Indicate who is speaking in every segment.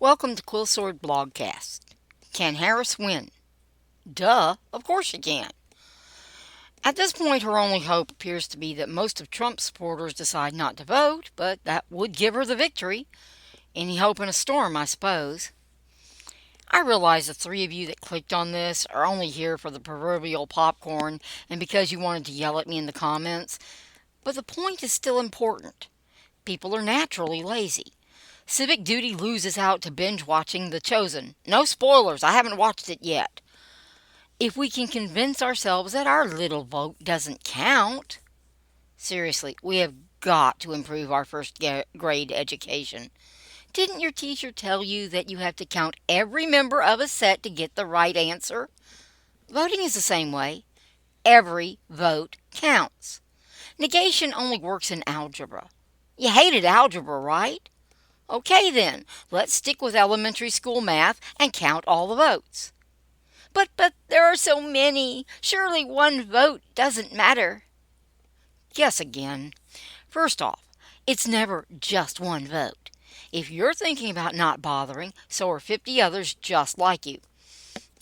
Speaker 1: Welcome to Quill Sword Blogcast. Can Harris win? Duh, of course she can. At this point, her only hope appears to be that most of Trump's supporters decide not to vote, but that would give her the victory. Any hope in a storm, I suppose. I realize the three of you that clicked on this are only here for the proverbial popcorn and because you wanted to yell at me in the comments, but the point is still important. People are naturally lazy. Civic duty loses out to binge watching The Chosen. No spoilers, I haven't watched it yet. If we can convince ourselves that our little vote doesn't count, seriously, we have got to improve our first grade education. Didn't your teacher tell you that you have to count every member of a set to get the right answer? Voting is the same way. Every vote counts. Negation only works in algebra. You hated algebra, right? Okay then, let's stick with elementary school math and count all the votes. But there are so many. Surely one vote doesn't matter. Guess again. First off, it's never just one vote. If you're thinking about not bothering, so are 50 others just like you.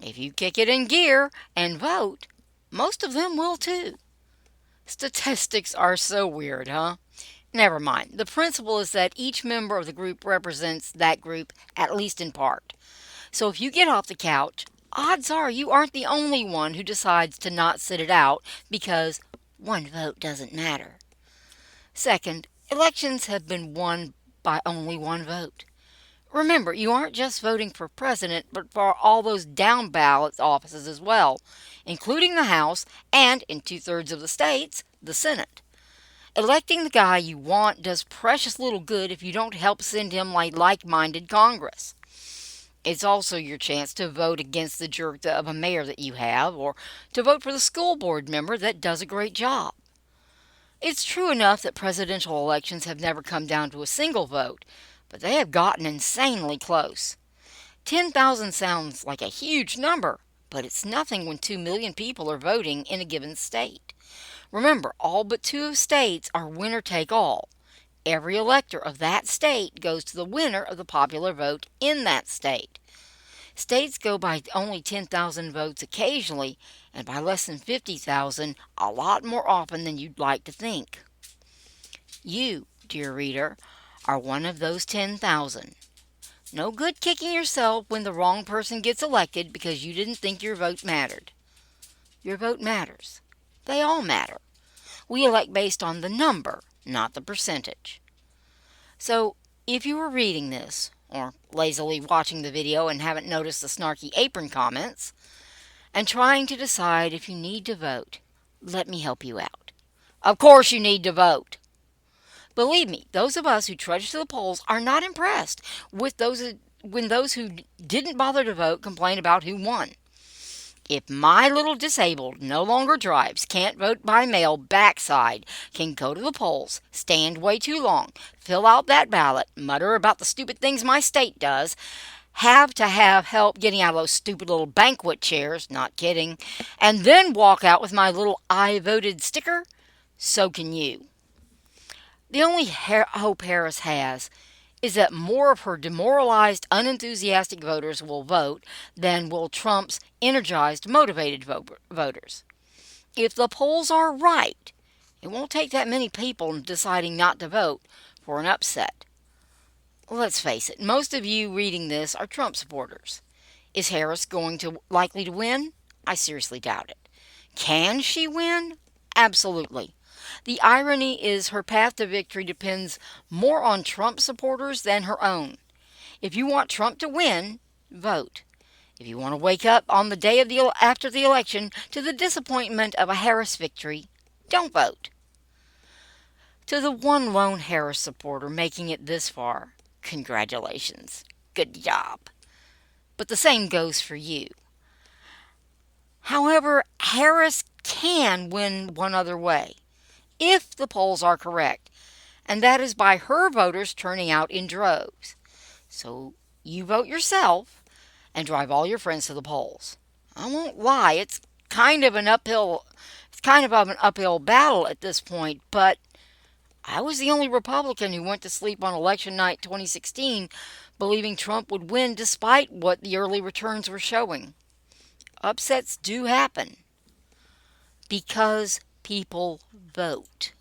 Speaker 1: If you kick it in gear and vote, most of them will too. Statistics are so weird, huh? Never mind. The principle is that each member of the group represents that group, at least in part. So if you get off the couch, odds are you aren't the only one who decides to not sit it out because one vote doesn't matter. Second, elections have been won by only one vote. Remember, you aren't just voting for president, but for all those down ballot offices as well, including the House and, in 2/3 of the states, the Senate. Electing the guy you want does precious little good if you don't help send him like-minded Congress. It's also your chance to vote against the jerk of a mayor that you have, or to vote for the school board member that does a great job. It's true enough that presidential elections have never come down to a single vote, but they have gotten insanely close. 10,000 sounds like a huge number, but it's nothing when 2 million people are voting in a given state. Remember, all but two states are winner-take-all. Every elector of that state goes to the winner of the popular vote in that state. States go by only 10,000 votes occasionally, and by less than 50,000 a lot more often than you'd like to think. You, dear reader, are one of those 10,000. No good kicking yourself when the wrong person gets elected because you didn't think your vote mattered. Your vote matters. They all matter. We elect based on the number, not the percentage. So, if you were reading this, or lazily watching the video and haven't noticed the snarky apron comments, and trying to decide if you need to vote, let me help you out. Of course you need to vote. Believe me, those of us who trudge to the polls are not impressed with when those who didn't bother to vote complain about who won. If my little disabled, no longer drives, can't vote by mail backside can go to the polls, stand way too long, fill out that ballot, mutter about the stupid things my state does, have to have help getting out of those stupid little banquet chairs, not kidding, and then walk out with my little I voted sticker, so can you. The only hope Harris has is that more of her demoralized, unenthusiastic voters will vote than will Trump's energized, motivated voters. If the polls are right, it won't take that many people deciding not to vote for an upset. Let's face it, most of you reading this are Trump supporters. Is Harris likely to win? I seriously doubt it. Can she win? Absolutely. The irony is her path to victory depends more on Trump supporters than her own. If you want Trump to win, vote. If you want to wake up on the day after the election to the disappointment of a Harris victory, don't vote. To the one lone Harris supporter making it this far, congratulations. Good job. But the same goes for you. However, Harris can win one other way, if the polls are correct, and that is by her voters turning out in droves. So you vote yourself and drive all your friends to the polls. I won't lie, it's kind of an uphill battle at this point, but I was the only Republican who went to sleep on election night 2016 believing Trump would win despite what the early returns were showing. Upsets do happen because people vote.